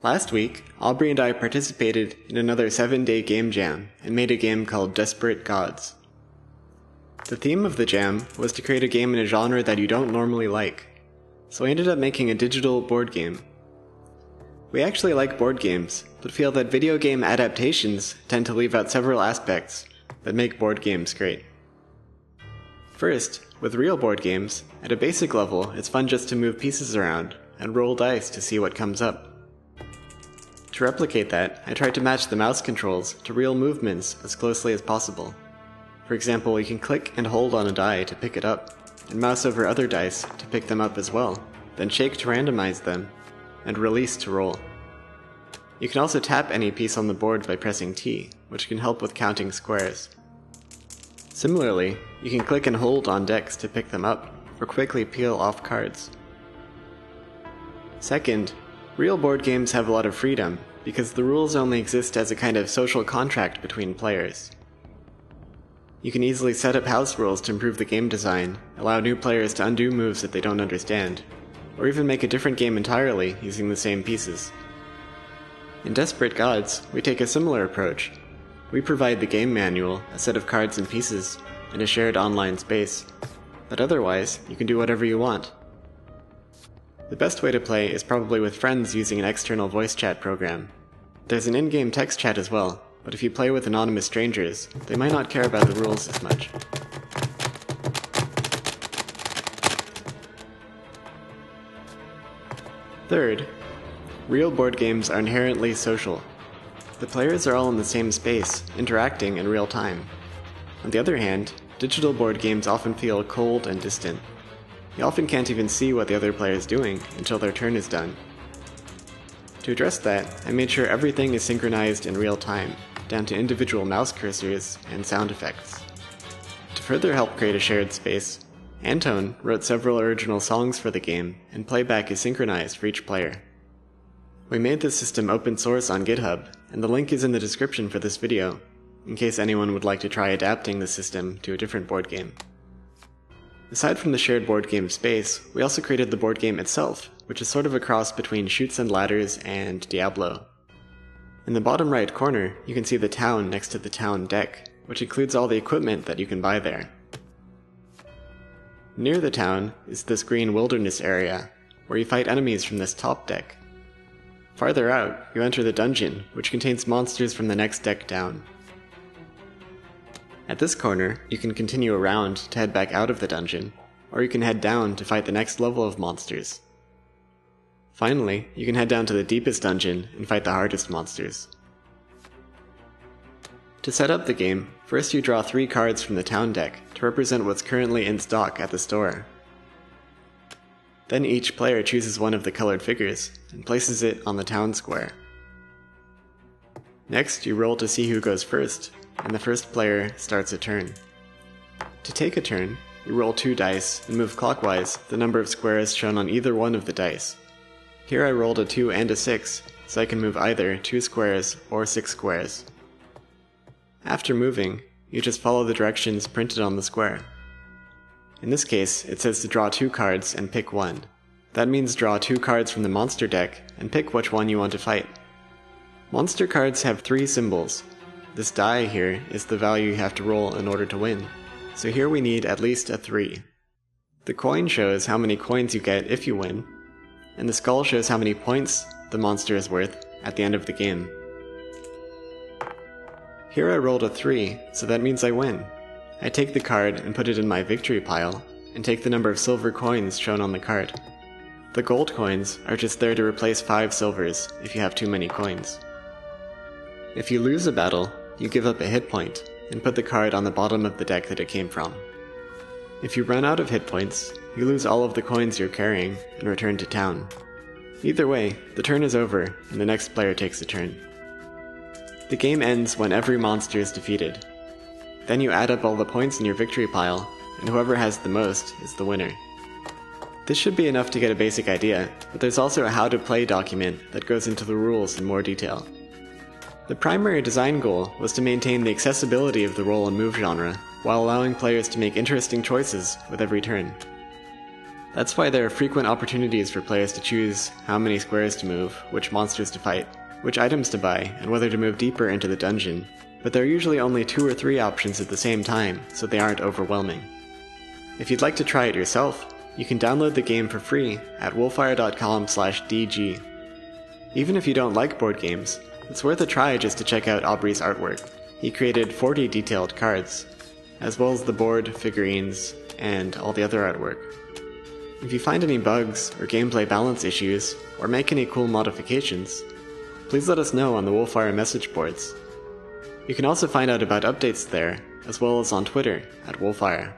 Last week, Aubrey and I participated in another 7-day game jam and made a game called Desperate Gods. The theme of the jam was to create a game in a genre that you don't normally like, so I ended up making a digital board game. We actually like board games, but feel that video game adaptations tend to leave out several aspects that make board games great. First, with real board games, at a basic level, it's fun just to move pieces around and roll dice to see what comes up. To replicate that, I tried to match the mouse controls to real movements as closely as possible. For example, you can click and hold on a die to pick it up, and mouse over other dice to pick them up as well, then shake to randomize them, and release to roll. You can also tap any piece on the board by pressing T, which can help with counting squares. Similarly, you can click and hold on decks to pick them up, or quickly peel off cards. Second, real board games have a lot of freedom, because the rules only exist as a kind of social contract between players. You can easily set up house rules to improve the game design, allow new players to undo moves that they don't understand, or even make a different game entirely using the same pieces. In Desperate Gods, we take a similar approach. We provide the game manual, a set of cards and pieces, and a shared online space, but otherwise, you can do whatever you want. The best way to play is probably with friends using an external voice chat program. There's an in-game text chat as well, but if you play with anonymous strangers, they might not care about the rules as much. Third, real board games are inherently social. The players are all in the same space, interacting in real time. On the other hand, digital board games often feel cold and distant. You often can't even see what the other player is doing until their turn is done. To address that, I made sure everything is synchronized in real time, down to individual mouse cursors and sound effects. To further help create a shared space, Anton wrote several original songs for the game, and playback is synchronized for each player. We made this system open source on GitHub, and the link is in the description for this video, in case anyone would like to try adapting the system to a different board game. Aside from the shared board game space, we also created the board game itself, which is sort of a cross between Chutes and Ladders and Diablo. In the bottom right corner, you can see the town next to the town deck, which includes all the equipment that you can buy there. Near the town is this green wilderness area, where you fight enemies from this top deck. Farther out, you enter the dungeon, which contains monsters from the next deck down. At this corner, you can continue around to head back out of the dungeon, or you can head down to fight the next level of monsters. Finally, you can head down to the deepest dungeon and fight the hardest monsters. To set up the game, first you draw 3 cards from the town deck to represent what's currently in stock at the store. Then each player chooses one of the colored figures and places it on the town square. Next, you roll to see who goes first, and the first player starts a turn. To take a turn, you roll 2 dice and move clockwise the number of squares shown on either one of the dice. Here I rolled a 2 and a 6, so I can move either 2 squares or 6 squares. After moving, you just follow the directions printed on the square. In this case, it says to draw 2 cards and pick one. That means draw 2 cards from the monster deck and pick which one you want to fight. Monster cards have 3 symbols. This die here is the value you have to roll in order to win, so here we need at least a 3. The coin shows how many coins you get if you win, and the skull shows how many points the monster is worth at the end of the game. Here I rolled a 3, so that means I win. I take the card and put it in my victory pile, and take the number of silver coins shown on the card. The gold coins are just there to replace 5 silvers if you have too many coins. If you lose a battle, you give up a hit point, and put the card on the bottom of the deck that it came from. If you run out of hit points, you lose all of the coins you're carrying and return to town. Either way, the turn is over, and the next player takes a turn. The game ends when every monster is defeated. Then you add up all the points in your victory pile, and whoever has the most is the winner. This should be enough to get a basic idea, but there's also a how-to-play document that goes into the rules in more detail. The primary design goal was to maintain the accessibility of the roll and move genre, while allowing players to make interesting choices with every turn. That's why there are frequent opportunities for players to choose how many squares to move, which monsters to fight, which items to buy, and whether to move deeper into the dungeon, but there are usually only 2 or 3 options at the same time, so they aren't overwhelming. If you'd like to try it yourself, you can download the game for free at wolfire.com/dg. Even if you don't like board games, it's worth a try just to check out Aubrey's artwork. He created 40 detailed cards, as well as the board, figurines, and all the other artwork. If you find any bugs or gameplay balance issues, or make any cool modifications, please let us know on the Wolfire message boards. You can also find out about updates there, as well as on Twitter at Wolfire.